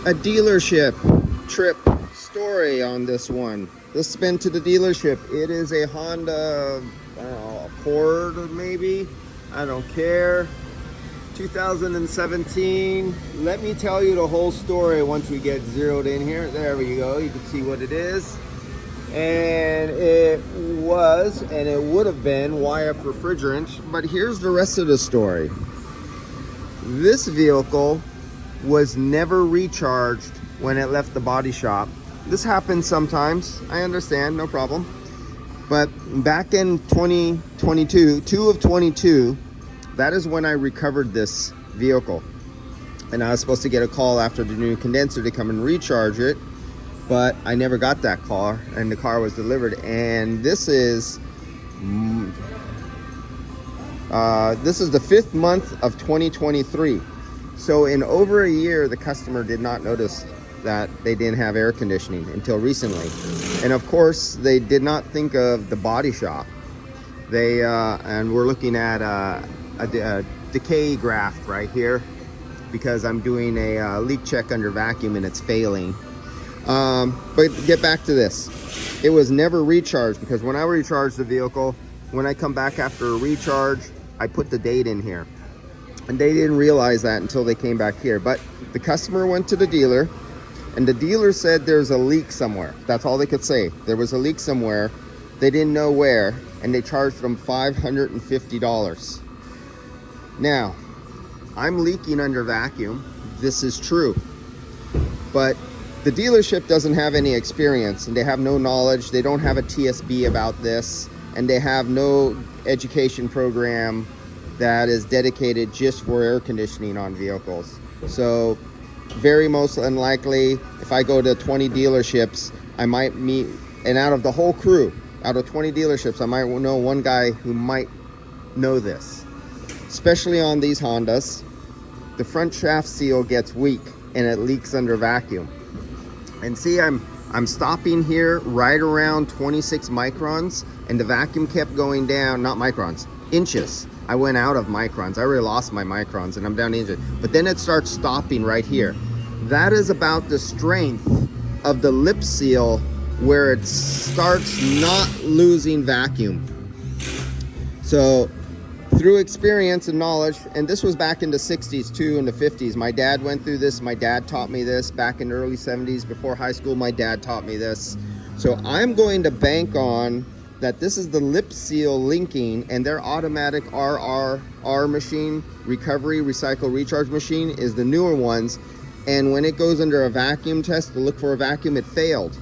a dealership trip story on this one. This has been to the dealership. It is a Honda Accord, maybe. I don't care. 2017. Let me tell you the whole story once we get zeroed in here. There we go. You can see what it is. And it was, and it would have been, YF refrigerant. But here's the rest of the story. This vehicle was never recharged when it left the body shop. This happens sometimes. I understand, no problem. But back in 2022, 22, that is when I recovered this vehicle. And I was supposed to get a call after the new condenser to come and recharge it, but I never got that call, and the car was delivered. And this is the 5th month of 2023. So in over a year, the customer did not notice that they didn't have air conditioning until recently. And of course, they did not think of the body shop. They and we're looking at a decay graph right here because I'm doing a leak check under vacuum and it's failing. But get back to this. It was never recharged because when I recharged the vehicle, when I come back after a recharge, I put the date in here. And they didn't realize that until they came back here. But the customer went to the dealer, and the dealer said there's a leak somewhere. That's all they could say. There was a leak somewhere. They didn't know where, and they charged them $550. Now, I'm leaking under vacuum. This is true. But the dealership doesn't have any experience, and they have no knowledge. They don't have a TSB about this, and they have no education program that is dedicated just for air conditioning on vehicles. So very most unlikely, if I go to 20 dealerships, I might meet, and out of the whole crew, out of 20 dealerships, I might know one guy who might know this. Especially on these Hondas, the front shaft seal gets weak and it leaks under vacuum. And see, I'm stopping here right around 26 microns, and the vacuum kept going down, not microns, inches. I went out of microns. I already lost my microns and I'm down to inches. But then it starts stopping right here. That is about the strength of the lip seal where it starts not losing vacuum. So through experience and knowledge, and this was back in the 60s too, in the 50s. My dad went through this. My dad taught me this back in the early 70s. Before high school, my dad taught me this. So I'm going to bank on that this is the lip seal linking, and their automatic RRR machine, recovery, recycle, recharge machine, is the newer ones. And when it goes under a vacuum test to look for a vacuum, it failed,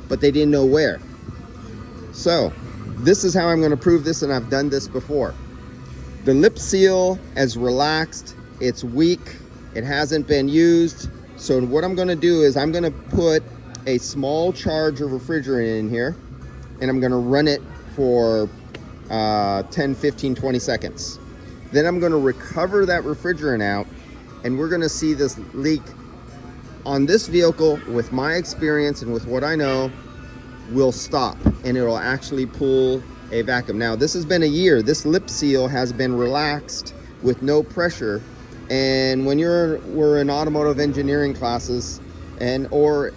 but they didn't know where. So this is how I'm going to prove this, and I've done this before. The lip seal is relaxed, it's weak, it hasn't been used. So what I'm going to do is I'm going to put a small charge of refrigerant in here, and I'm going to run it for 10, 15, 20 seconds. Then I'm going to recover that refrigerant out, and we're going to see this leak on this vehicle. With my experience and with what I know, will stop, and it will actually pull a vacuum. Now, this has been a year. This lip seal has been relaxed with no pressure. And when we're in automotive engineering classes or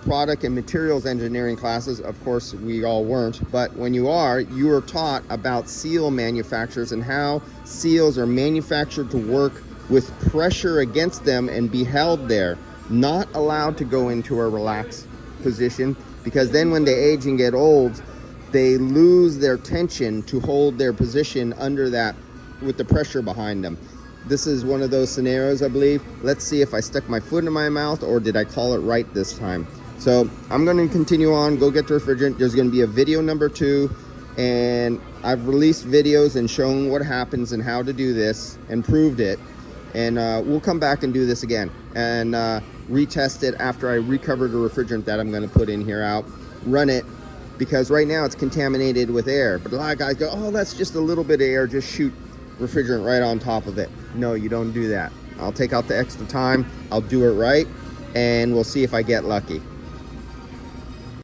product and materials engineering classes, of course we all weren't, but when you are taught about seal manufacturers and how seals are manufactured to work with pressure against them and be held there, not allowed to go into a relaxed position, because then when they age and get old, they lose their tension to hold their position under that with the pressure behind them. This is one of those scenarios, I believe. Let's see if I stuck my foot in my mouth or did I call it right this time. So I'm going to continue on, go get the refrigerant. There's going to be a video number 2, and I've released videos and shown what happens and how to do this and proved it. And we'll come back and do this again and retest it after I recover the refrigerant that I'm going to put in here out, run it, because right now it's contaminated with air. But a lot of guys go, oh, that's just a little bit of air, just shoot refrigerant right on top of it. No, you don't do that. I'll take out the extra time, I'll do it right, and we'll see if I get lucky.